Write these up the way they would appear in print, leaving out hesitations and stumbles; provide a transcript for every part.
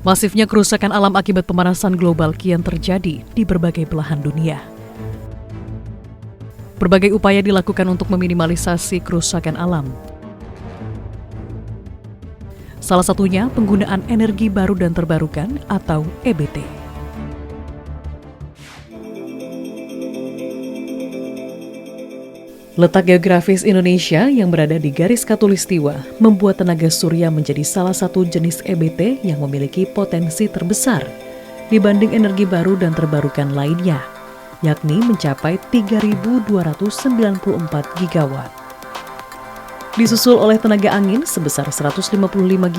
Masifnya kerusakan alam akibat pemanasan global kian terjadi di berbagai belahan dunia. Berbagai upaya dilakukan untuk meminimalisasi kerusakan alam. Salah satunya penggunaan energi baru dan terbarukan atau EBT. Letak geografis Indonesia yang berada di garis khatulistiwa membuat tenaga surya menjadi salah satu jenis EBT yang memiliki potensi terbesar dibanding energi baru dan terbarukan lainnya, yakni mencapai 3.294 gigawatt. Disusul oleh tenaga angin sebesar 155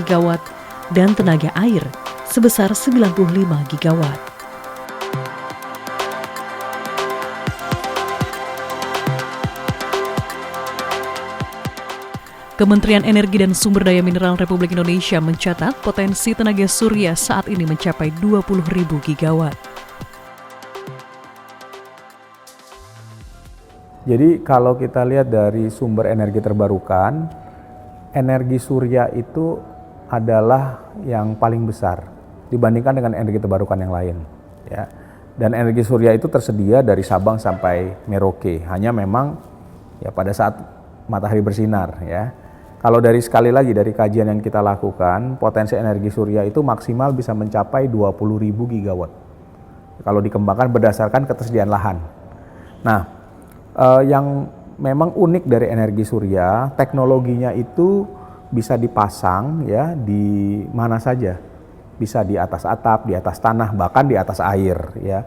gigawatt dan tenaga air sebesar 95 gigawatt. Kementerian Energi dan Sumber Daya Mineral Republik Indonesia mencatat potensi tenaga surya saat ini mencapai 20.000 gigawatt. Jadi kalau kita lihat dari sumber energi terbarukan, energi surya itu adalah yang paling besar dibandingkan dengan energi terbarukan yang lain. Ya. Dan energi surya itu tersedia dari Sabang sampai Merauke, hanya memang ya pada saat matahari bersinar ya. Kalau sekali lagi dari kajian yang kita lakukan, potensi energi surya itu maksimal bisa mencapai 20.000 gigawatt. Kalau dikembangkan berdasarkan ketersediaan lahan. Nah, yang memang unik dari energi surya, teknologinya itu bisa dipasang ya di mana saja. Bisa di atas atap, di atas tanah, bahkan di atas air ya.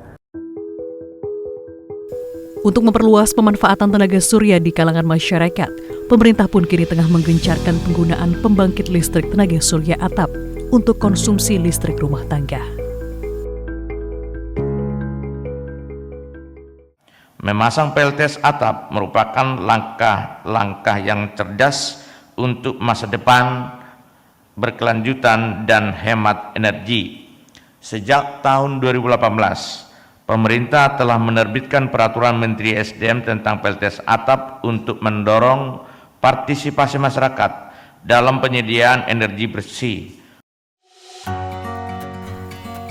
Untuk memperluas pemanfaatan tenaga surya di kalangan masyarakat, pemerintah pun kini tengah menggencarkan penggunaan pembangkit listrik tenaga surya atap untuk konsumsi listrik rumah tangga. Memasang PLTS atap merupakan langkah-langkah yang cerdas untuk masa depan berkelanjutan dan hemat energi. Sejak tahun 2018, pemerintah telah menerbitkan Peraturan Menteri SDM tentang PLTS atap untuk mendorong partisipasi masyarakat dalam penyediaan energi bersih.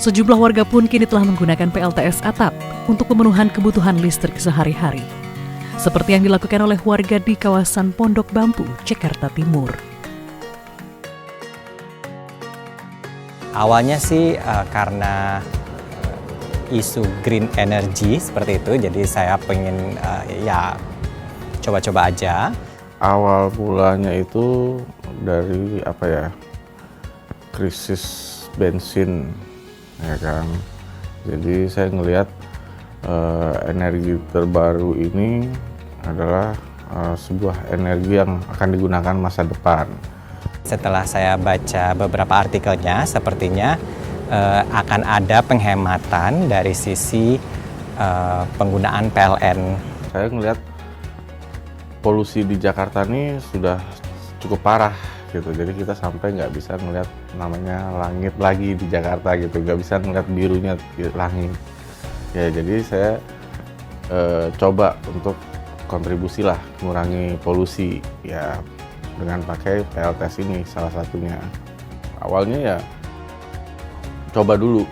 Sejumlah warga pun kini telah menggunakan PLTS atap untuk pemenuhan kebutuhan listrik sehari-hari, seperti yang dilakukan oleh warga di kawasan Pondok Bambu, Jakarta Timur. Awalnya sih karena isu green energy seperti itu, jadi saya pengen coba-coba aja. Awal mulanya itu dari krisis bensin ya kan. Jadi saya ngelihat energi terbaru ini adalah sebuah energi yang akan digunakan masa depan. Setelah saya baca beberapa artikelnya, sepertinya akan ada penghematan dari sisi penggunaan PLN. Saya ngelihat Polusi di Jakarta ini sudah cukup parah gitu, jadi kita sampai nggak bisa ngelihat namanya langit lagi di Jakarta gitu, nggak bisa ngelihat birunya langit. Ya jadi saya coba untuk kontribusi lah mengurangi polusi ya dengan pakai PLTS ini salah satunya. Awalnya ya coba dulu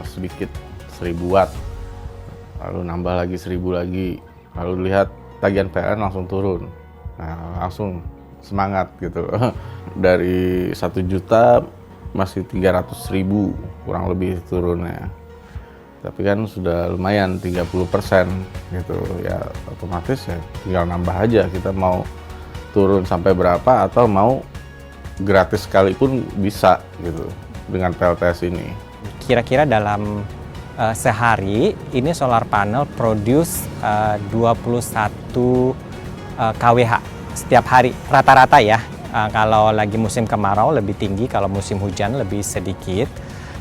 sedikit 1000 watt, lalu nambah lagi 1000 lagi, lalu lihat tagihan PLN langsung turun. Nah, langsung semangat gitu. Dari 1 juta masih 300.000 kurang lebih turunnya. Tapi kan sudah lumayan 30% gitu. Ya otomatis ya tinggal nambah aja, kita mau turun sampai berapa atau mau gratis sekalipun bisa gitu dengan PLTS ini. Kira-kira dalam sehari ini solar panel produce 21 kWh setiap hari rata-rata ya. Kalau lagi musim kemarau lebih tinggi, kalau musim hujan lebih sedikit.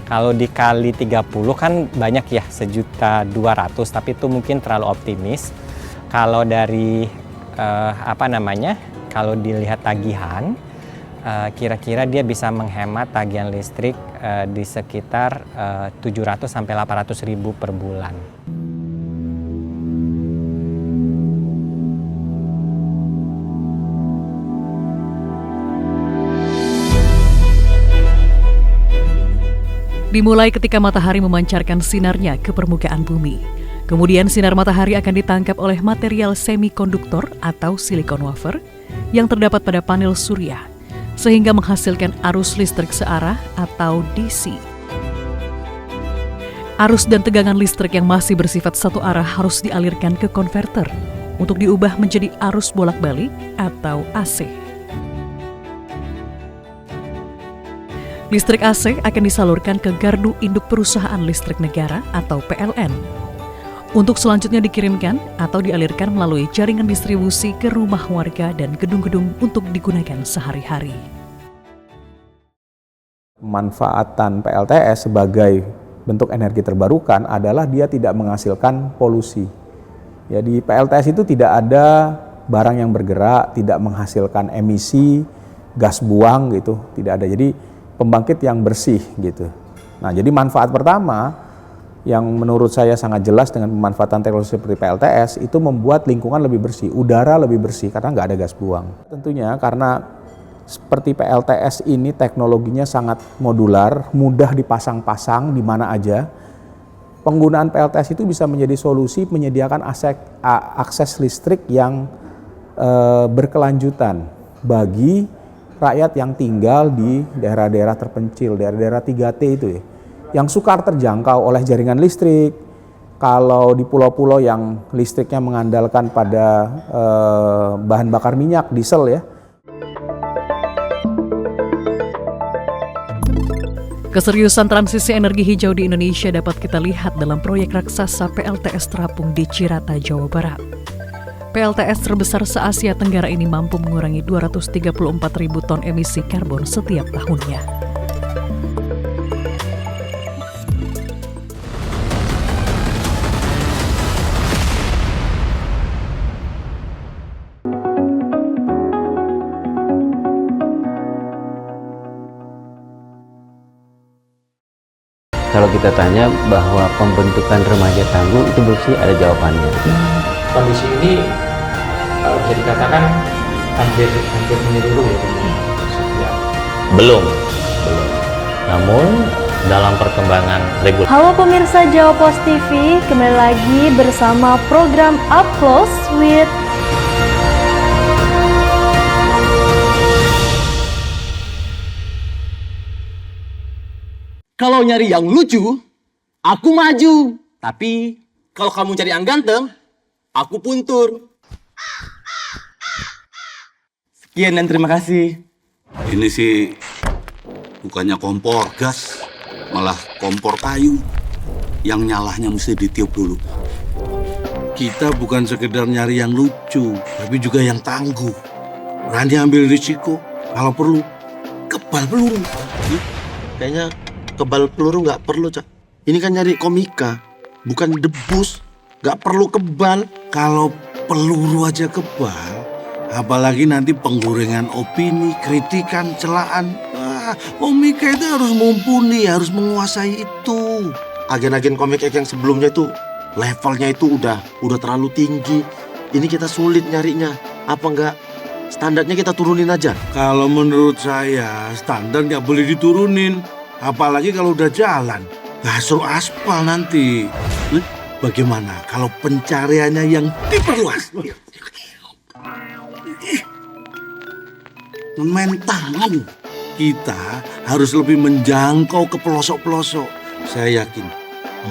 Kalau dikali 30 kan banyak ya, 1.200.000, tapi itu mungkin terlalu optimis. Kalau dari kalau dilihat tagihan, kira-kira dia bisa menghemat tagihan listrik di sekitar 700 sampai 800 ribu per bulan. Dimulai ketika matahari memancarkan sinarnya ke permukaan bumi. Kemudian sinar matahari akan ditangkap oleh material semikonduktor atau silikon wafer yang terdapat pada panel surya, sehingga menghasilkan arus listrik searah atau DC. Arus dan tegangan listrik yang masih bersifat satu arah harus dialirkan ke konverter untuk diubah menjadi arus bolak-balik atau AC. Listrik AC akan disalurkan ke gardu induk perusahaan listrik negara atau PLN. Untuk selanjutnya dikirimkan atau dialirkan melalui jaringan distribusi ke rumah warga dan gedung-gedung untuk digunakan sehari-hari. Manfaatan PLTS sebagai bentuk energi terbarukan adalah dia tidak menghasilkan polusi. Ya, di PLTS itu tidak ada barang yang bergerak, tidak menghasilkan emisi, gas buang gitu, tidak ada. Jadi pembangkit yang bersih gitu. Nah, jadi manfaat pertama yang menurut saya sangat jelas dengan pemanfaatan teknologi seperti PLTS itu membuat lingkungan lebih bersih, udara lebih bersih karena nggak ada gas buang. Tentunya karena seperti PLTS ini teknologinya sangat modular, mudah dipasang-pasang di mana aja. Penggunaan PLTS itu bisa menjadi solusi menyediakan akses listrik yang berkelanjutan bagi rakyat yang tinggal di daerah-daerah terpencil, daerah-daerah 3T itu ya, yang sukar terjangkau oleh jaringan listrik. Kalau di pulau-pulau yang listriknya mengandalkan pada bahan bakar minyak, diesel ya. Keseriusan transisi energi hijau di Indonesia dapat kita lihat dalam proyek raksasa PLTS terapung di Cirata, Jawa Barat. PLTS terbesar se-Asia Tenggara ini mampu mengurangi 234.000 ton emisi karbon setiap tahunnya. Kalau kita tanya bahwa pembentukan remaja tangguh itu bersih ada jawabannya. Kondisi ini bisa dikatakan hampir menyeluruh ya. Belum. Namun dalam perkembangan regulasi. Halo pemirsa Jawa Post TV, kembali lagi bersama program Up Close with Kalau nyari yang lucu, aku maju. Tapi kalau kamu cari yang ganteng, aku puntur. Sekian dan terima kasih. Ini sih bukannya kompor gas, malah kompor kayu. Yang nyalahnya mesti ditiup dulu. Kita bukan sekedar nyari yang lucu, tapi juga yang tangguh. Berani ambil risiko, kalau perlu kebal peluru. Kayaknya kebal peluru nggak perlu, Cak. Ini kan nyari komika, bukan debus. Nggak perlu kebal. Kalau peluru aja kebal, apalagi nanti penggorengan opini, kritikan, celaan. Komika itu harus mumpuni, harus menguasai itu. Agen-agen komik yang sebelumnya itu levelnya itu udah terlalu tinggi. Ini kita sulit nyarinya. Apa nggak standarnya kita turunin aja? Kalau menurut saya standar nggak boleh diturunin. Apalagi kalau udah jalan, gasuk aspal nanti. Bagaimana kalau pencariannya yang diperluas? Main tangan. Kita harus lebih menjangkau ke pelosok-pelosok. Saya yakin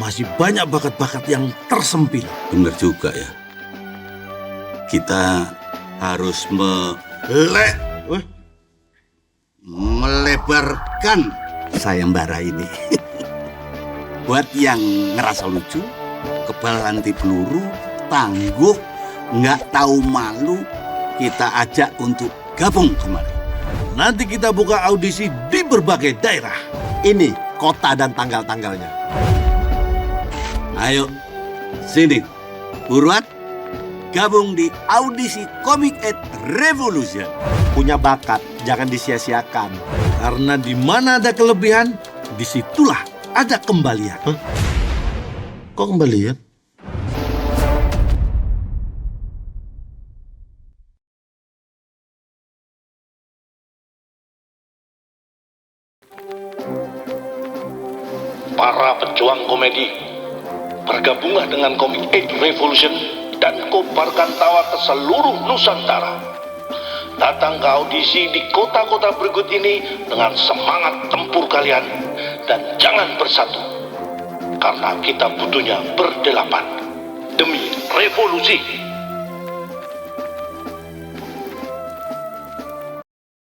masih banyak bakat-bakat yang tersempil. Benar juga ya. Kita harus melebarkan sayembara ini. Buat yang ngerasa lucu, kebal anti peluru, tangguh, nggak tahu malu, kita ajak untuk gabung kemari. Nanti kita buka audisi di berbagai daerah. Ini kota dan tanggal-tanggalnya. Ayo, sini, buruan, gabung di audisi Comic at Revolution. Punya bakat, jangan disia-siakan. Karena di mana ada kelebihan, disitulah ada kembalian. Kok kembalian? pejuang komedi, bergabunglah dengan Comic 8 Revolution dan kobarkan tawa ke seluruh Nusantara. Datang ke audisi di kota-kota berikut ini dengan semangat tempur kalian dan jangan bersatu, karena kita butuhnya berdelapan demi revolusi.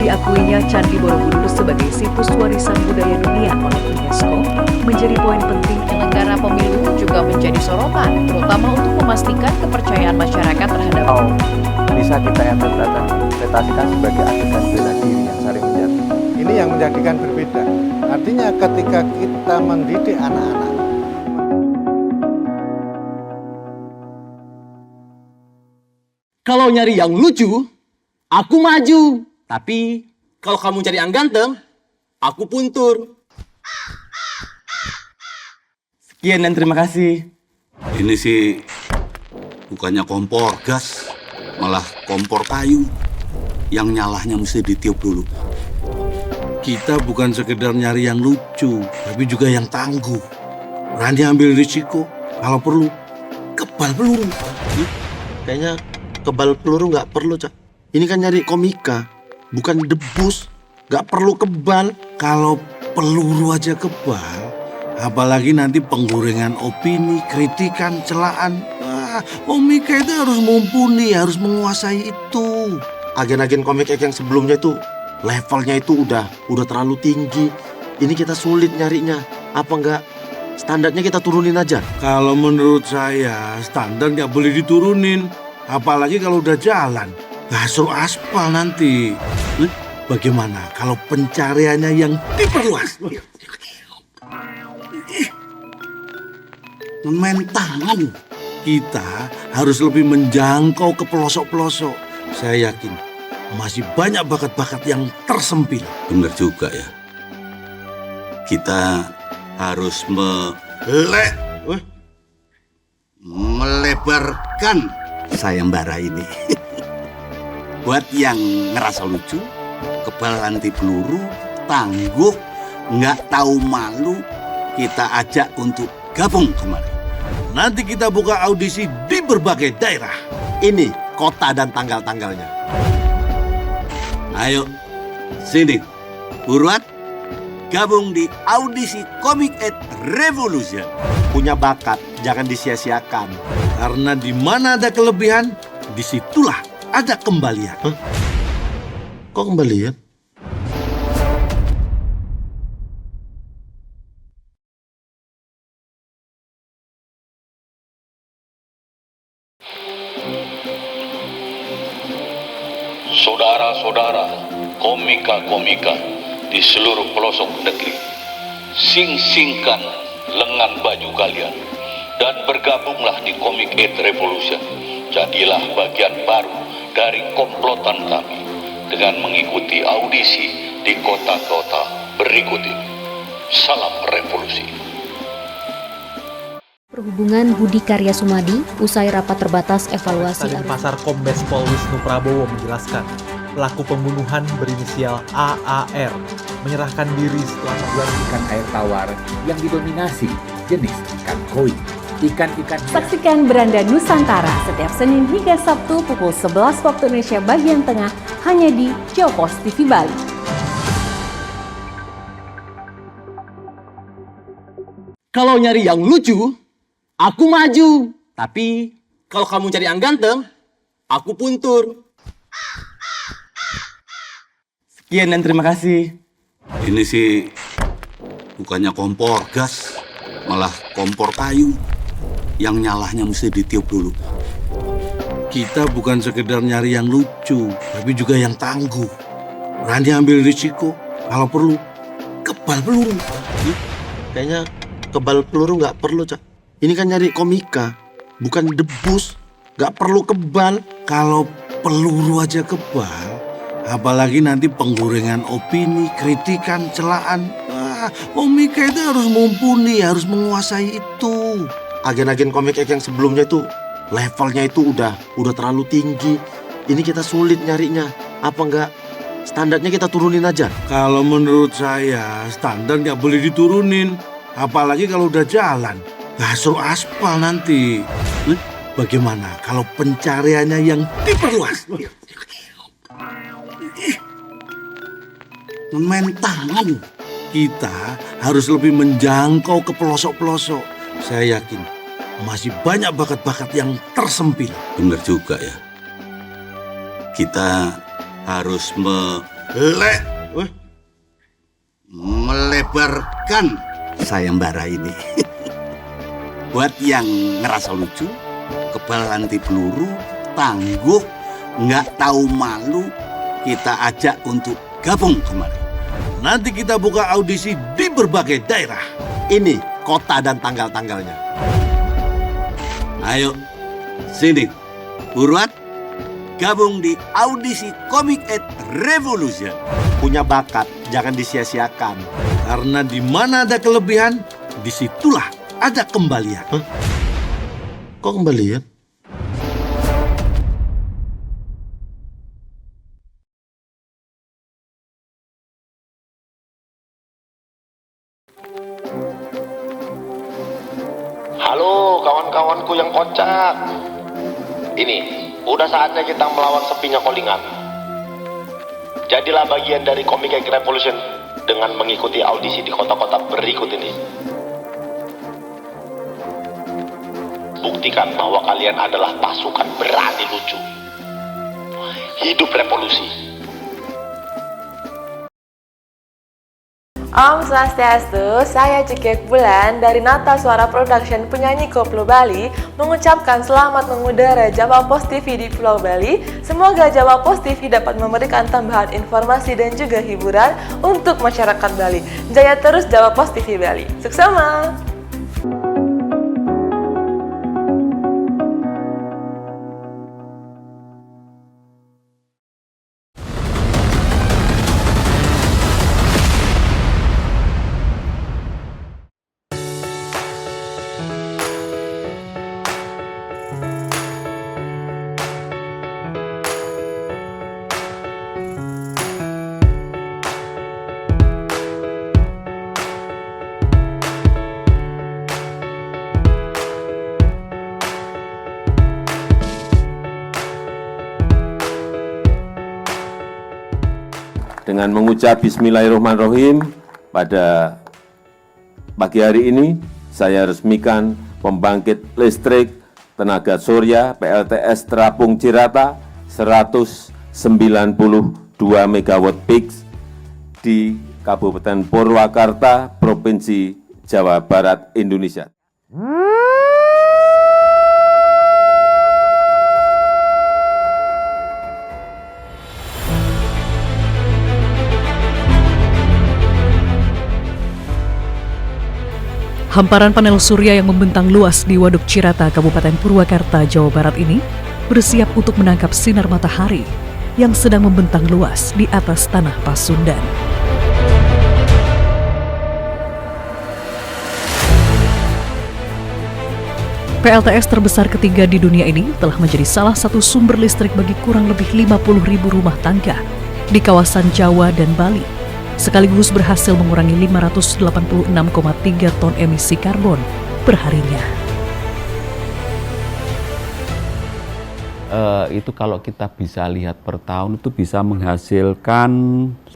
Diakuinya Candi Borobudur sebagai situs warisan budaya dunia oleh UNESCO menjadi poin penting. Penyelenggara pemilu juga menjadi sorotan, terutama untuk memastikan kepercayaan masyarakat terhadap Bisa kita interpretasikan sebagai adegan bela diri yang saling menjadi. Ini yang menjadikan berbeda. Artinya ketika kita mendidik anak-anak, kalau nyari yang lucu, aku maju. Tapi kalau kamu cari yang ganteng, aku puntur. Sekian dan terima kasih. Ini sih bukannya kompor gas, malah kompor kayu. Yang nyalahnya mesti ditiup dulu. Kita bukan sekedar nyari yang lucu, tapi juga yang tangguh. Berani ambil risiko, kalau perlu kebal peluru. Kayaknya kebal peluru nggak perlu, Cak. Ini kan nyari komika, bukan debus. Nggak perlu kebal. Kalau peluru aja kebal, apalagi nanti penggorengan opini, kritikan, celaan. Komika itu harus mumpuni, harus menguasai itu. Agen-agen komik yang sebelumnya itu levelnya itu udah terlalu tinggi. Ini kita sulit nyarinya. Apa enggak standarnya kita turunin aja? Kalau menurut saya standar nggak boleh diturunin, apalagi kalau udah jalan. Suruh aspal nanti. Bagaimana kalau pencariannya yang diperluas? Main tangan. Kita harus lebih menjangkau ke pelosok-pelosok. Saya yakin masih banyak bakat-bakat yang tersempil. Benar juga ya. Kita harus melebarkan sayembara ini. Buat yang ngerasa lucu, kebal anti peluru, tangguh, nggak tahu malu, kita ajak untuk gabung kemarin. Nanti kita buka audisi di berbagai daerah. Ini kota dan tanggal-tanggalnya. Ayo, sini, buruan, gabung di audisi Comic 8 Revolution. Punya bakat, jangan disia-siakan. Karena di mana ada kelebihan, disitulah ada kembalian. Kok kembalian? Saudara-saudara, komika-komika di seluruh pelosok negeri, sing-singkan lengan baju kalian dan bergabunglah di Comic 8 Revolution. Jadilah bagian baru dari komplotan kami dengan mengikuti audisi di kota-kota berikut ini. Salam revolusi. Perhubungan Budi Karya Sumadi, usai rapat terbatas evaluasi Pasar Kombes Pol Wisnu Prabowo menjelaskan, pelaku pembunuhan berinisial AAR menyerahkan diri setelah membuat ikan air tawar yang didominasi jenis ikan koi. Ikan-ikan. Saksikan Beranda Nusantara setiap Senin hingga Sabtu pukul 11 waktu Indonesia bagian tengah hanya di Jopos TV Bali. Kalau nyari yang lucu, aku maju. Tapi kalau kamu cari yang ganteng, aku puntur. Sekian dan terima kasih. Ini sih bukannya kompor gas, malah kompor kayu. Yang nyalahnya mesti ditiup dulu. Kita bukan sekedar nyari yang lucu, tapi juga yang tangguh. Berani ambil risiko, kalau perlu kebal peluru. Kayaknya kebal peluru nggak perlu, Cak. Ini kan nyari komika, bukan debus. Nggak perlu kebal. Kalau peluru aja kebal, apalagi nanti penggorengan opini, kritikan, celaan. Komika itu harus mumpuni, harus menguasai itu. Agen-agen komik yang sebelumnya itu levelnya itu udah terlalu tinggi. Ini kita sulit nyarinya. Apa enggak standarnya kita turunin aja? Kalau menurut saya standar nggak boleh diturunin, Apalagi kalau udah jalan, suruh aspal nanti. Bagaimana kalau pencariannya yang diperluas? Main tangan. Kita harus lebih menjangkau ke pelosok-pelosok. Saya yakin masih banyak bakat-bakat yang tersempil. Benar juga ya. Kita harus melebarkan sayembara ini. Buat yang ngerasa lucu, kebal anti peluru, tangguh, nggak tahu malu, kita ajak untuk gabung kemarin. Nanti kita buka audisi di berbagai daerah. Ini kota dan tanggal-tanggalnya. Ayo, sini. Buruan, gabung di audisi Comic Ed Revolution. Punya bakat, jangan disia-siakan. Karena di mana ada kelebihan, disitulah ada kembalian. Kok kembalian? Halo kawan-kawanku yang kocak. Ini, udah saatnya kita melawan sepinya callingan. Jadilah bagian dari Comic Ed Revolution dengan mengikuti audisi di kota-kota berikut ini. Buktikan bahwa kalian adalah pasukan berani lucu. Hidup revolusi. Om Swastiastu, saya Cekek Bulan dari Nata Suara Production penyanyi Koplo Bali mengucapkan selamat mengudara Jawa Post TV di Pulau Bali. Semoga Jawa Post TV dapat memberikan tambahan informasi dan juga hiburan untuk masyarakat Bali. Jaya terus Jawa Post TV Bali. Suksema! Dengan mengucap Bismillahirrahmanirrahim, pada pagi hari ini saya resmikan pembangkit listrik tenaga surya PLTS Terapung Cirata 192 MW peak di Kabupaten Purwakarta, Provinsi Jawa Barat, Indonesia. Hamparan panel surya yang membentang luas di Waduk Cirata, Kabupaten Purwakarta, Jawa Barat ini bersiap untuk menangkap sinar matahari yang sedang membentang luas di atas tanah Pasundan. PLTS terbesar ketiga di dunia ini telah menjadi salah satu sumber listrik bagi kurang lebih 50.000 rumah tangga di kawasan Jawa dan Bali, sekaligus berhasil mengurangi 586,3 ton emisi karbon perharinya. Itu kalau kita bisa lihat per tahun itu bisa menghasilkan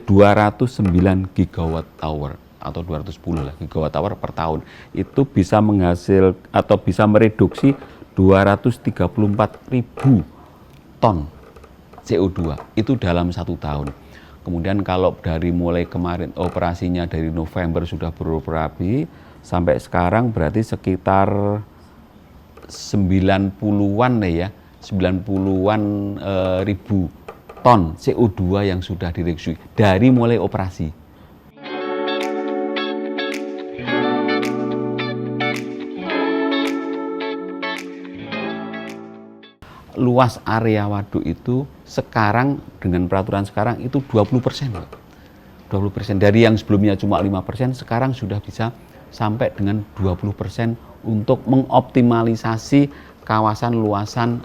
209 gigawatt hour atau 210 lah gigawatt hour per tahun. Itu bisa menghasil atau bisa mereduksi 234.000 ton CO2 itu dalam 1 tahun. Kemudian kalau dari mulai kemarin operasinya dari November sudah beroperasi sampai sekarang berarti sekitar 90-an ya, 90-an ribu ton CO2 yang sudah direduksi dari mulai operasi. Luas area waduk itu sekarang dengan peraturan sekarang itu 20%. 20% dari yang sebelumnya cuma 5%, sekarang sudah bisa sampai dengan 20% untuk mengoptimalisasi kawasan luasan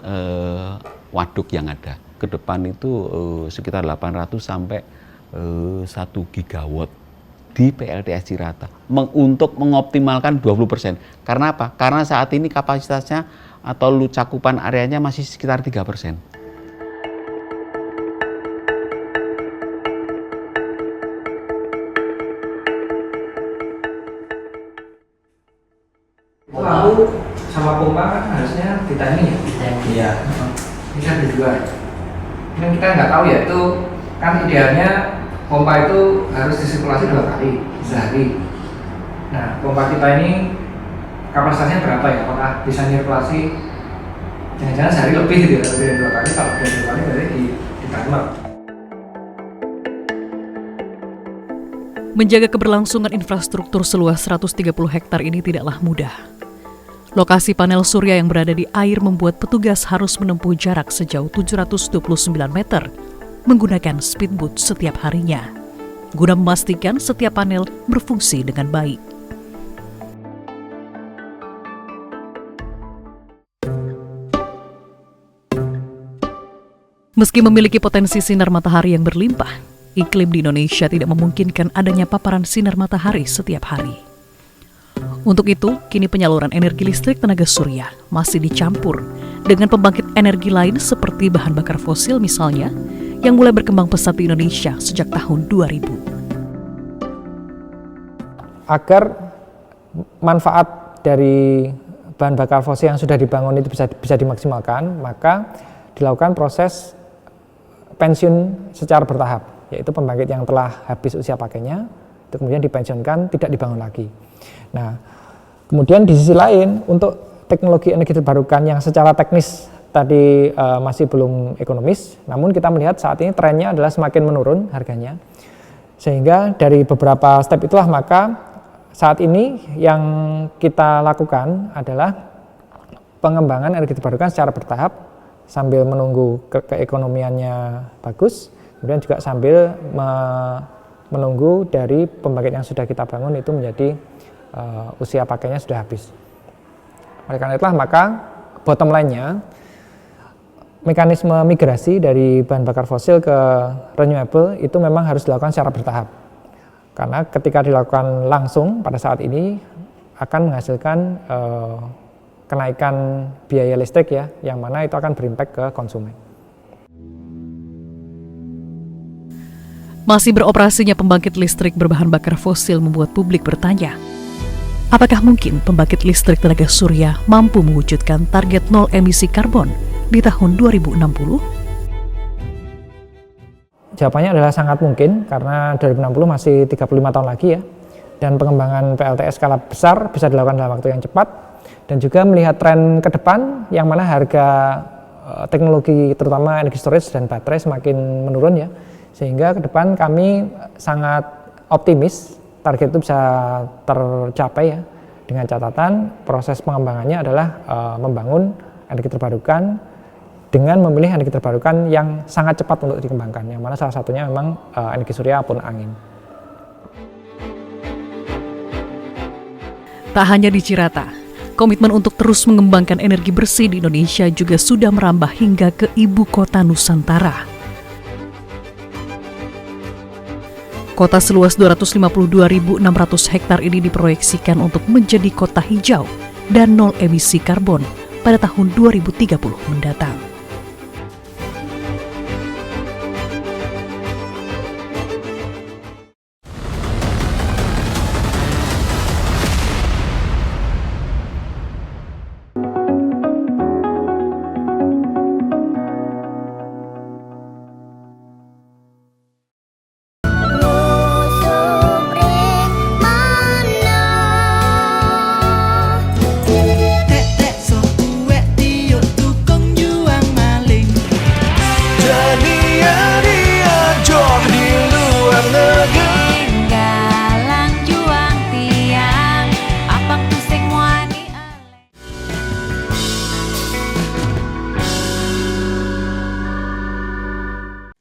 waduk yang ada. Ke depan itu sekitar 800 sampai 1 gigawatt di PLTS Cirata untuk mengoptimalkan 20%. Karena apa? Karena saat ini kapasitasnya atau cakupan areanya masih sekitar 3%. Lampu sama pompa kan harusnya ditiming ya? Iya. Ini kan berdua. Ini kita nggak tahu ya, itu kan idealnya pompa itu harus disirkulasi 2 kali sehari. Nah, pompa kita ini kapasitasnya berapa ya? Apakah bisa sirkulasi jangan-jangan sehari lebih gitu ya, lebih dari 2 kali? Kalau dari 2 kali berarti di timer. Menjaga keberlangsungan infrastruktur seluas 130 hektar ini tidaklah mudah. Lokasi panel surya yang berada di air membuat petugas harus menempuh jarak sejauh 729 meter menggunakan speedboat setiap harinya, guna memastikan setiap panel berfungsi dengan baik. Meski memiliki potensi sinar matahari yang berlimpah, iklim di Indonesia tidak memungkinkan adanya paparan sinar matahari setiap hari. Untuk itu, kini penyaluran energi listrik tenaga surya masih dicampur dengan pembangkit energi lain seperti bahan bakar fosil misalnya, yang mulai berkembang pesat di Indonesia sejak tahun 2000. Agar manfaat dari bahan bakar fosil yang sudah dibangun itu bisa dimaksimalkan, maka dilakukan proses pensiun secara bertahap, yaitu pembangkit yang telah habis usia pakainya, itu kemudian dipensiunkan, tidak dibangun lagi. Nah, kemudian di sisi lain, untuk teknologi energi terbarukan yang secara teknis tadi masih belum ekonomis, namun kita melihat saat ini trennya adalah semakin menurun harganya. Sehingga dari beberapa step itulah maka saat ini yang kita lakukan adalah pengembangan energi terbarukan secara bertahap sambil menunggu keekonomiannya bagus, kemudian juga sambil menunggu dari pembangkit yang sudah kita bangun itu menjadi usia pakainya sudah habis. Oleh karena itulah maka bottom line-nya mekanisme migrasi dari bahan bakar fosil ke renewable itu memang harus dilakukan secara bertahap. Karena ketika dilakukan langsung pada saat ini akan menghasilkan kenaikan biaya listrik ya, yang mana itu akan berimpact ke konsumen. Masih beroperasinya pembangkit listrik berbahan bakar fosil membuat publik bertanya, apakah mungkin pembangkit listrik tenaga surya mampu mewujudkan target nol emisi karbon di tahun 2060? Jawabannya adalah sangat mungkin, karena 2060 masih 35 tahun lagi ya, dan pengembangan PLTS skala besar bisa dilakukan dalam waktu yang cepat, dan juga melihat tren ke depan yang mana harga teknologi terutama energi storage dan baterai semakin menurun ya, sehingga ke depan kami sangat optimis target itu bisa tercapai ya, dengan catatan proses pengembangannya adalah membangun energi terbarukan dengan memilih energi terbarukan yang sangat cepat untuk dikembangkan, yang mana salah satunya memang energi surya maupun angin. Tak hanya di Cirata, komitmen untuk terus mengembangkan energi bersih di Indonesia juga sudah merambah hingga ke ibu kota Nusantara. Kota seluas 252.600 hektar ini diproyeksikan untuk menjadi kota hijau dan nol emisi karbon pada tahun 2030 mendatang.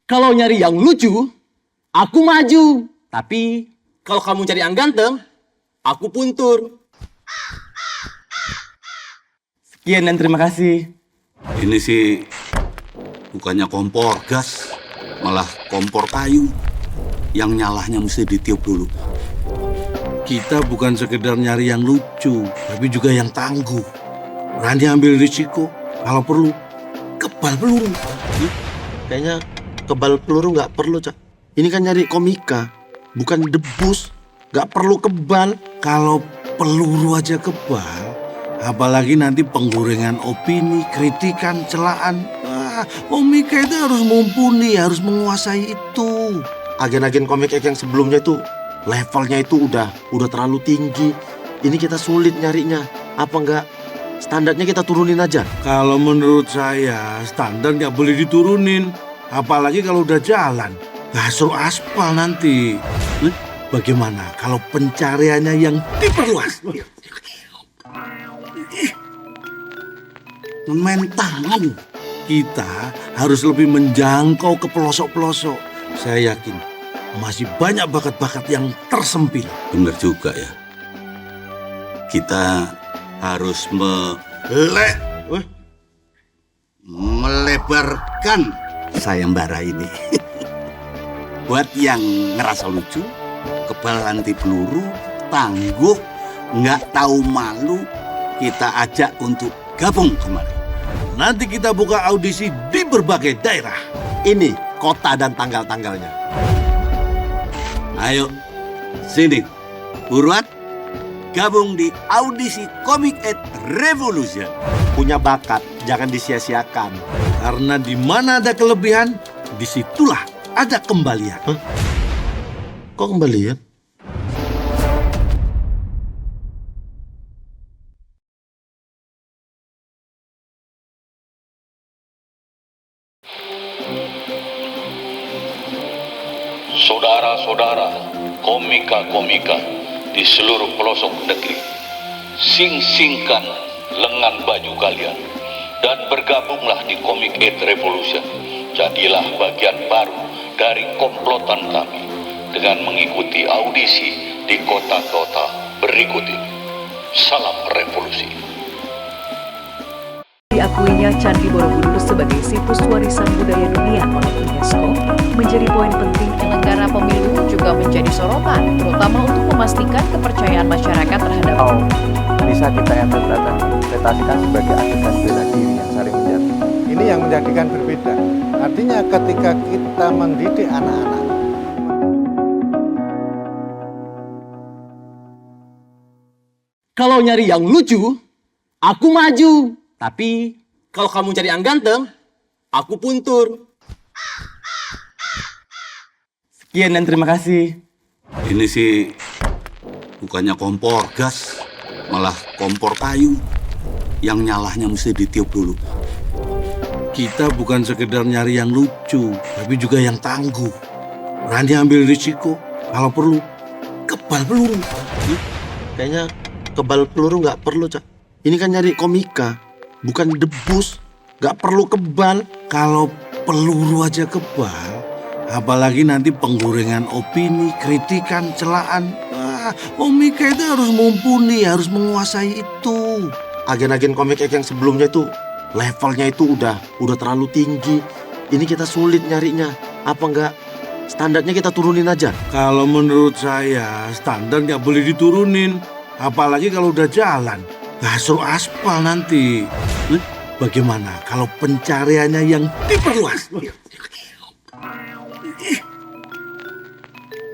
Kalau nyari yang lucu, aku maju. Tapi kalau kamu cari yang ganteng, aku puntur. Sekian dan terima kasih. Ini sih bukannya kompor gas, malah kompor kayu yang nyalahnya mesti ditiup dulu. Kita bukan sekedar nyari yang lucu, tapi juga yang tangguh. Berani ambil risiko, kalau perlu kebal peluru. Kayaknya kebal peluru nggak perlu, Cak. Ini kan nyari komika, bukan debus. Nggak perlu kebal. Kalau peluru aja kebal, apalagi nanti penggorengan opini, kritikan, celaan. Komika itu harus mumpuni, harus menguasai itu. Agen-agen komik yang sebelumnya itu levelnya itu udah terlalu tinggi. Ini kita sulit nyarinya. Apa nggak standarnya kita turunin aja? Kalau menurut saya standar nggak boleh diturunin, apalagi kalau udah jalan. Suruh aspal nanti. Bagaimana kalau pencariannya yang diperluas? Main tangan. Kita harus lebih menjangkau ke pelosok-pelosok. Saya yakin masih banyak bakat-bakat yang tersempil. Bener juga ya. Kita harus melebarkan sayembara ini. Buat yang ngerasa lucu, kebal anti peluru, tangguh, nggak tahu malu, kita ajak untuk gabung kemarin. Nanti kita buka audisi di berbagai daerah. Ini kota dan tanggal-tanggalnya. Ayo, sini. Buruan, gabung di audisi Comic Ed Revolution. Punya bakat, jangan disia-siakan. Karena di mana ada kelebihan, disitulah ada kembalian. Kok kembalian? Saudara-saudara, komika-komika di seluruh pelosok negeri, sing-singkan lengan baju kalian dan bergabunglah di Comic Ed Revolution. Jadilah bagian baru dari komplotan kami dengan mengikuti audisi di kota-kota berikut ini. Salam revolusi. Diakuinya Candi Borobudur sebagai situs warisan budaya dunia oleh UNESCO menjadi poin penting. Penyelenggara pemilu juga menjadi sorotan, terutama untuk memastikan kepercayaan masyarakat terhadap bisa kita interpretasikan sebagai adegan bela diri yang saling menjadi. Ini yang menjadikan berbeda. Artinya ketika kita mendidik anak-anak, kalau nyari yang lucu, aku maju. Tapi kalau kamu cari yang ganteng, aku puntur. Sekian dan terima kasih. Ini sih bukannya kompor gas, malah kompor kayu. Yang nyalahnya mesti ditiup dulu. Kita bukan sekedar nyari yang lucu, tapi juga yang tangguh. Berani ambil risiko, kalau perlu kebal peluru. Kayaknya kebal peluru nggak perlu, Cak. Ini kan nyari komika, bukan debus. Nggak perlu kebal. Kalau peluru aja kebal, apalagi nanti penggorengan opini, kritikan, celaan. Komika itu harus mumpuni, harus menguasai itu. Agen-agen komik yang sebelumnya itu levelnya itu udah terlalu tinggi. Ini kita sulit nyarinya. Apa nggak standarnya kita turunin aja? Kalau menurut saya standar nggak boleh diturunin, apalagi kalau udah jalan. Suruh aspal nanti. Bagaimana kalau pencariannya yang diperluas?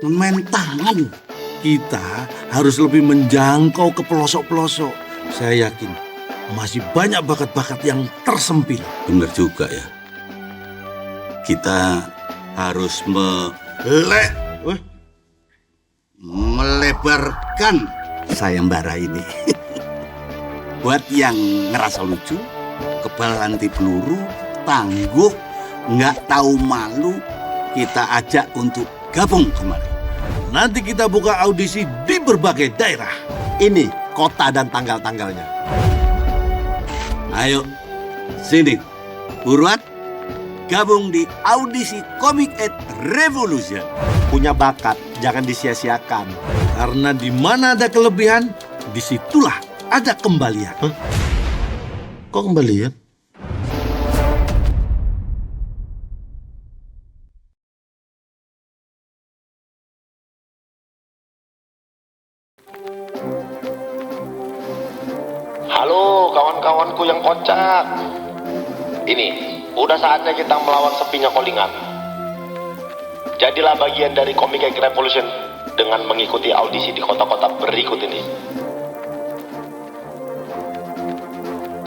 Main tangan. Kita harus lebih menjangkau ke pelosok-pelosok. Saya yakin masih banyak bakat-bakat yang tersempil. Bener juga ya. Kita harus melebarkan sayembara ini. Buat yang ngerasa lucu, kebal anti peluru, tangguh, nggak tahu malu, kita ajak untuk gabung kemarin. Nanti kita buka audisi di berbagai daerah. Ini kota dan tanggal-tanggalnya. Ayo, sini. Buruan, gabung di audisi Comic Ed Revolution. Punya bakat, jangan disia-siakan. Karena di mana ada kelebihan, disitulah ada kembalian. Kok kembalian? Halo kawan-kawanku yang kocak. Ini, udah saatnya kita melawan sepinya callingan. Jadilah bagian dari Comic Egg Revolution dengan mengikuti audisi di kota-kota berikut ini.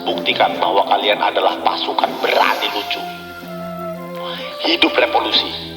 Buktikan bahwa kalian adalah pasukan berani lucu. Hidup revolusi.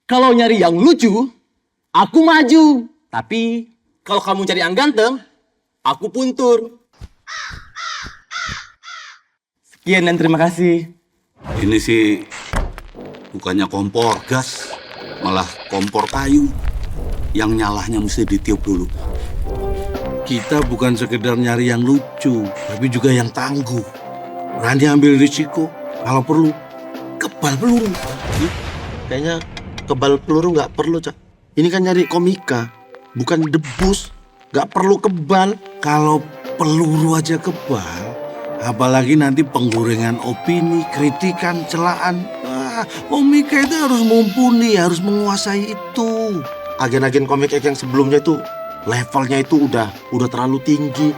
Kalau nyari yang lucu, aku maju. Tapi kalau kamu cari yang ganteng, aku puntur. Sekian dan terima kasih. Ini sih bukannya kompor gas, malah kompor kayu. Yang nyalahnya mesti ditiup dulu. Kita bukan sekedar nyari yang lucu, tapi juga yang tangguh. Berani ambil risiko, kalau perlu kebal peluru. Kayaknya kebal peluru nggak perlu, Cak. Ini kan nyari komika, bukan debus. Nggak perlu kebal. Kalau peluru aja kebal, apalagi nanti penggorengan opini, kritikan, celaan. Komika itu harus mumpuni, harus menguasai itu. Agen-agen komik yang sebelumnya itu levelnya itu udah terlalu tinggi.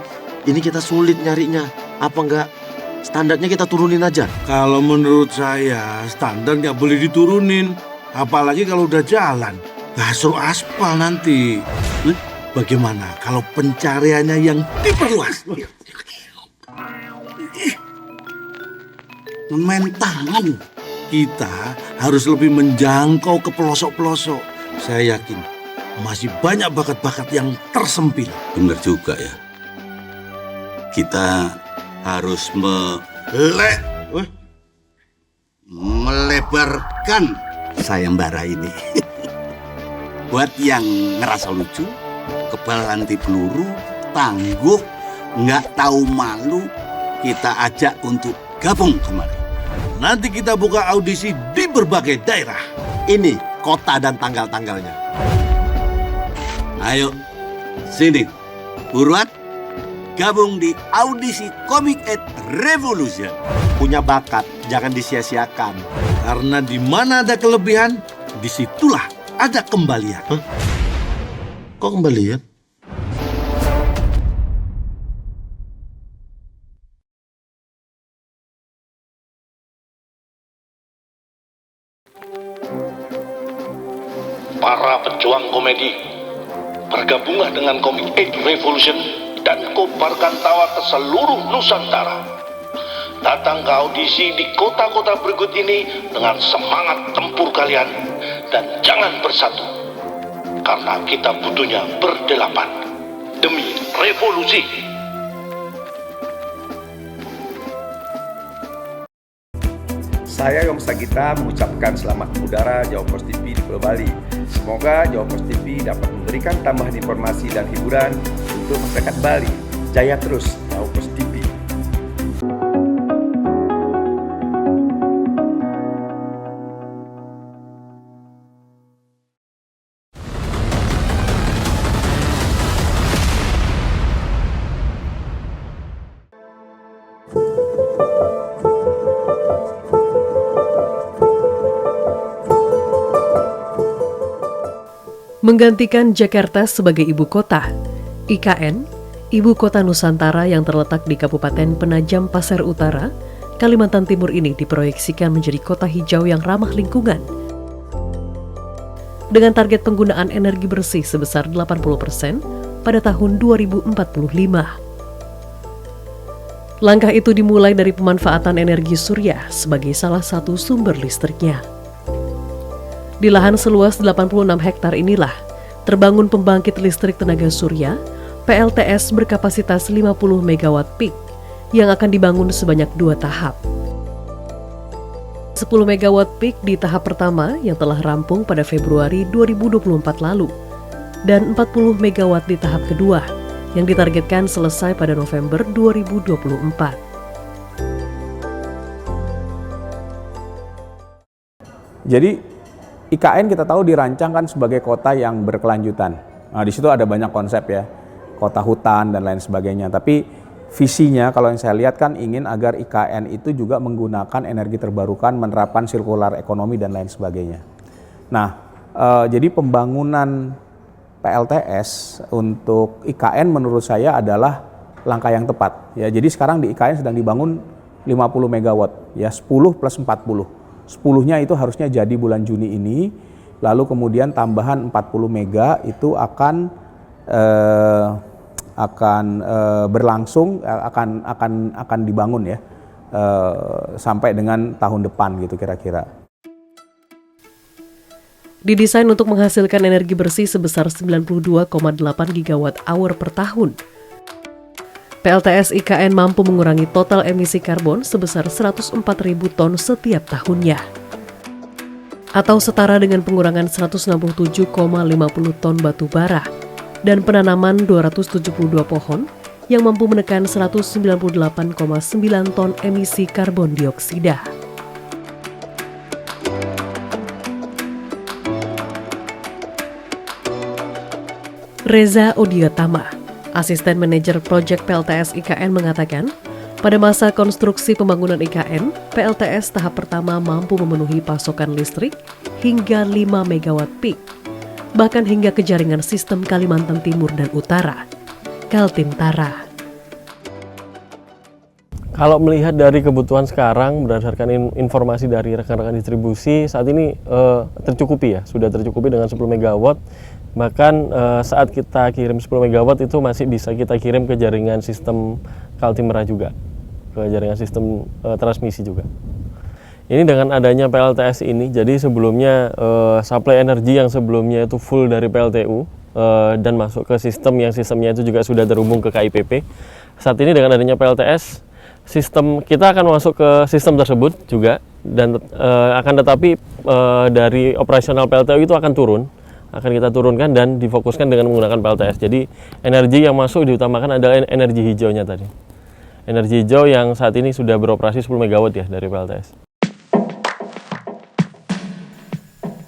Ini kita sulit nyarinya. Apa enggak standarnya kita turunin aja? Kalau menurut saya standar nggak boleh diturunin. Apalagi kalau udah jalan, gasur aspal nanti. Bagaimana kalau pencariannya yang diperluas? Main tangan. Kita harus lebih menjangkau ke pelosok-pelosok. Saya yakin masih banyak bakat-bakat yang tersempil. Bener juga ya. Kita harus melebarkan sayembara ini. Buat yang ngerasa lucu, kebal anti peluru, tangguh, nggak tahu malu, kita ajak untuk gabung kemari. Nanti kita buka audisi di berbagai daerah. Ini kota dan tanggal-tanggalnya. Ayo, sini, buruan, gabung di audisi Comic Egg Revolution. Punya bakat, jangan disia-siakan. Karena di mana ada kelebihan, disitulah ada kembalian. Kok kembalian? Para pejuang komedi, bergabunglah dengan Comic Egg Revolution dan kobarkan tawa ke seluruh Nusantara. Datang ke audisi di kota-kota berikut ini dengan semangat tempur kalian dan jangan bersatu, karena kita butuhnya berdelapan demi revolusi. Saya Yom Sagita mengucapkan selamat mengudara Jawa Post TV di Pulau Bali. Semoga Jawa Post TV dapat memberikan tambahan informasi dan hiburan untuk masyarakat Bali. Jaya terus Jawa Post TV. Menggantikan Jakarta sebagai ibu kota, IKN, Ibu Kota Nusantara yang terletak di Kabupaten Penajam Pasir Utara, Kalimantan Timur ini diproyeksikan menjadi kota hijau yang ramah lingkungan. Dengan target penggunaan energi bersih sebesar 80% pada tahun 2045. Langkah itu dimulai dari pemanfaatan energi surya sebagai salah satu sumber listriknya. Di lahan seluas 86 hektar inilah terbangun pembangkit listrik tenaga surya PLTS berkapasitas 50 MW peak yang akan dibangun sebanyak 2 tahap. 10 MW peak di tahap pertama yang telah rampung pada Februari 2024 lalu dan 40 MW di tahap kedua yang ditargetkan selesai pada November 2024. Jadi IKN kita tahu dirancang kan sebagai kota yang berkelanjutan. Nah, di situ ada banyak konsep ya, kota hutan dan lain sebagainya. Tapi visinya kalau yang saya lihat kan ingin agar IKN itu juga menggunakan energi terbarukan, menerapkan sirkular ekonomi dan lain sebagainya. Nah, jadi pembangunan PLTS untuk IKN menurut saya adalah langkah yang tepat. Ya, jadi sekarang di IKN sedang dibangun 50 megawatt, ya 10 plus 40. 10-nya itu harusnya jadi bulan Juni ini, lalu kemudian tambahan 40 mega itu akan berlangsung, akan dibangun ya sampai dengan tahun depan gitu kira-kira. Didesain untuk menghasilkan energi bersih sebesar 92,8 gigawatt hour per tahun. PLTS IKN mampu mengurangi total emisi karbon sebesar 104.000 ton setiap tahunnya. Atau setara dengan pengurangan 167,50 ton batu bara dan penanaman 272 pohon yang mampu menekan 198,9 ton emisi karbon dioksida. Reza Odiotama, Asisten Manajer Project PLTS IKN mengatakan, pada masa konstruksi pembangunan IKN, PLTS tahap pertama mampu memenuhi pasokan listrik hingga 5 megawatt peak, bahkan hingga ke jaringan sistem Kalimantan Timur dan Utara, Kaltimtara. Kalau melihat dari kebutuhan sekarang, berdasarkan informasi dari rekan-rekan distribusi, saat ini tercukupi ya, sudah tercukupi dengan 10 megawatt. Bahkan saat kita kirim 10 megawatt itu masih bisa kita kirim ke jaringan sistem Kaltimera juga, ke jaringan sistem transmisi juga. Ini dengan adanya PLTS ini, jadi sebelumnya supply energi yang sebelumnya itu full dari PLTU dan masuk ke sistem yang sistemnya itu juga sudah terhubung ke KIPP. Saat ini dengan adanya PLTS, sistem kita akan masuk ke sistem tersebut juga, dan akan tetapi dari operasional PLTU itu akan kita turunkan dan difokuskan dengan menggunakan PLTS. Jadi energi yang masuk diutamakan adalah energi hijaunya tadi. Energi hijau yang saat ini sudah beroperasi 10 megawatt ya dari PLTS.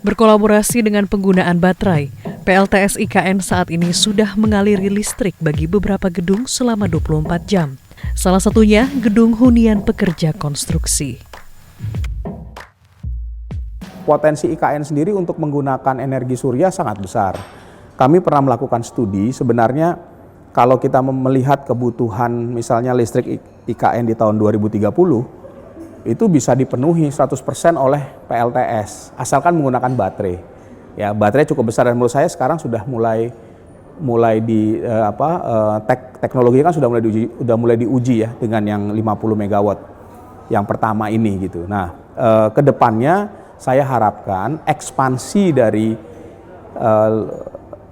Berkolaborasi dengan penggunaan baterai, PLTS IKN saat ini sudah mengaliri listrik bagi beberapa gedung selama 24 jam. Salah satunya gedung hunian pekerja konstruksi. Potensi IKN sendiri untuk menggunakan energi surya sangat besar. Kami pernah melakukan studi, sebenarnya kalau kita melihat kebutuhan misalnya listrik IKN di tahun 2030, itu bisa dipenuhi 100% oleh PLTS, asalkan menggunakan baterai. Ya, baterai cukup besar dan menurut saya sekarang sudah mulai di teknologi kan sudah mulai diuji ya dengan yang 50 megawatt yang pertama ini gitu. Nah, kedepannya saya harapkan ekspansi dari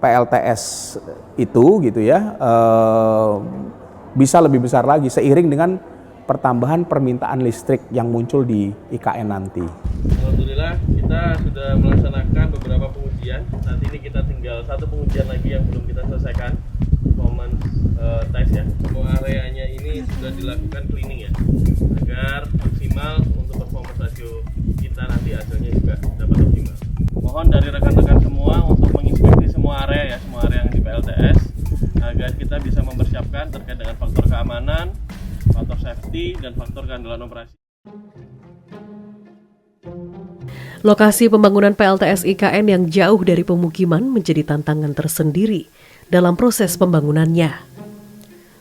PLTS itu gitu ya bisa lebih besar lagi seiring dengan pertambahan permintaan listrik yang muncul di IKN nanti. Alhamdulillah kita sudah melaksanakan beberapa pengujian. Saat ini kita tinggal satu pengujian lagi yang belum kita selesaikan, performance test ya. Semua areanya ini sudah dilakukan cleaning ya, agar maksimal untuk performance ratio kita nanti hasilnya juga dapat optimal. Mohon dari rekan-rekan semua untuk menginspeksi semua area ya, semua area yang di PLTS, agar kita bisa mempersiapkan terkait dengan faktor keamanan, faktor safety, dan faktor keandalan operasi. Lokasi pembangunan PLTS IKN yang jauh dari pemukiman menjadi tantangan tersendiri dalam proses pembangunannya.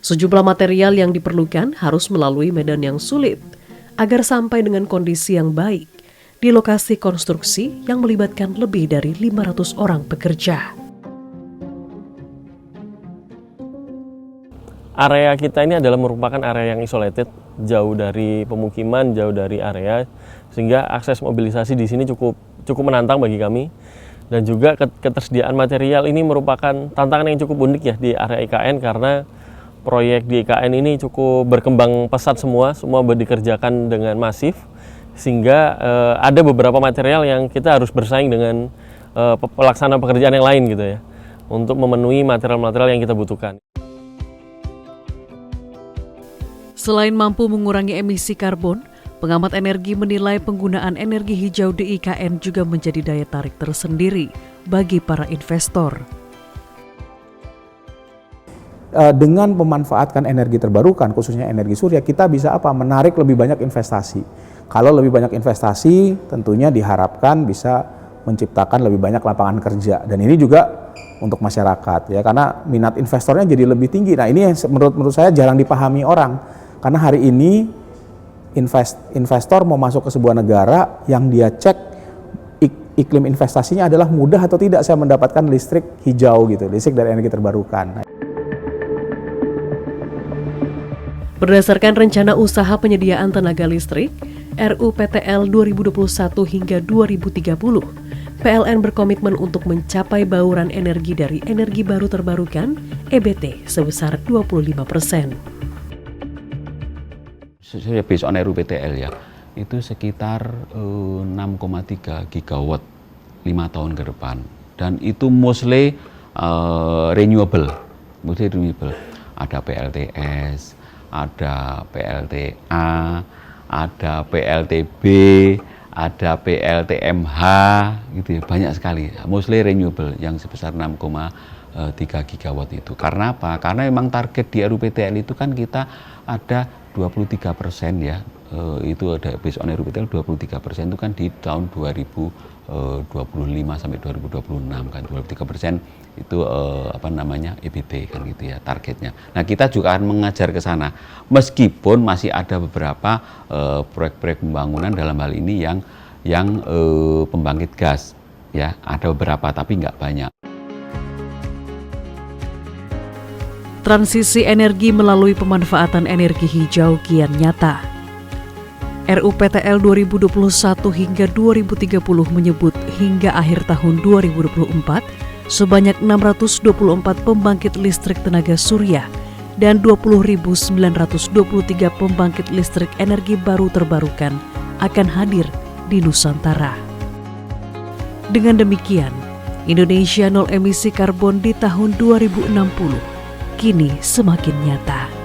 Sejumlah material yang diperlukan harus melalui medan yang sulit agar sampai dengan kondisi yang baik di lokasi konstruksi yang melibatkan lebih dari 500 orang pekerja. Area kita ini adalah merupakan area yang isolated, jauh dari pemukiman, jauh dari area, sehingga akses mobilisasi di sini cukup menantang bagi kami. Dan juga ketersediaan material ini merupakan tantangan yang cukup unik ya di area IKN, karena proyek di IKN ini cukup berkembang pesat, semua dikerjakan dengan masif, sehingga ada beberapa material yang kita harus bersaing dengan pelaksana pekerjaan yang lain gitu ya, untuk memenuhi material-material yang kita butuhkan. Selain mampu mengurangi emisi karbon, pengamat energi menilai penggunaan energi hijau di IKN juga menjadi daya tarik tersendiri bagi para investor. Dengan memanfaatkan energi terbarukan, khususnya energi surya, kita bisa menarik lebih banyak investasi. Kalau lebih banyak investasi, tentunya diharapkan bisa menciptakan lebih banyak lapangan kerja. Dan ini juga untuk masyarakat, ya, karena minat investornya jadi lebih tinggi. Nah, ini yang menurut saya jarang dipahami orang, karena hari ini investor mau masuk ke sebuah negara yang dia cek iklim investasinya adalah mudah atau tidak saya mendapatkan listrik hijau gitu, listrik dari energi terbarukan. Berdasarkan rencana usaha penyediaan tenaga listrik, RUPTL 2021 hingga 2030, PLN berkomitmen untuk mencapai bauran energi dari energi baru terbarukan (EBT) sebesar 25%. Saya based on RUPTL ya, itu sekitar 6,3 gigawatt 5 tahun ke depan. Dan itu mostly renewable. Ada PLTS, ada PLTA, ada PLTB, ada PLTMH, gitu ya, banyak sekali. Mostly renewable yang sebesar 6,3 gigawatt itu. Karena apa? Karena memang target di RUPTL itu kan kita ada 23% ya. Itu ada based on RUPTL 23% itu kan di tahun 2025 sampai 2026 kan 23% itu EBT kan gitu ya targetnya. Nah, kita juga akan mengajar ke sana meskipun masih ada beberapa proyek-proyek pembangunan dalam hal ini yang pembangkit gas ya, ada beberapa tapi nggak banyak. Transisi energi melalui pemanfaatan energi hijau kian nyata. RUPTL 2021 hingga 2030 menyebut hingga akhir tahun 2024 sebanyak 624 pembangkit listrik tenaga surya dan 20.923 pembangkit listrik energi baru terbarukan akan hadir di Nusantara. Dengan demikian, Indonesia nol emisi karbon di tahun 2060 kini semakin nyata.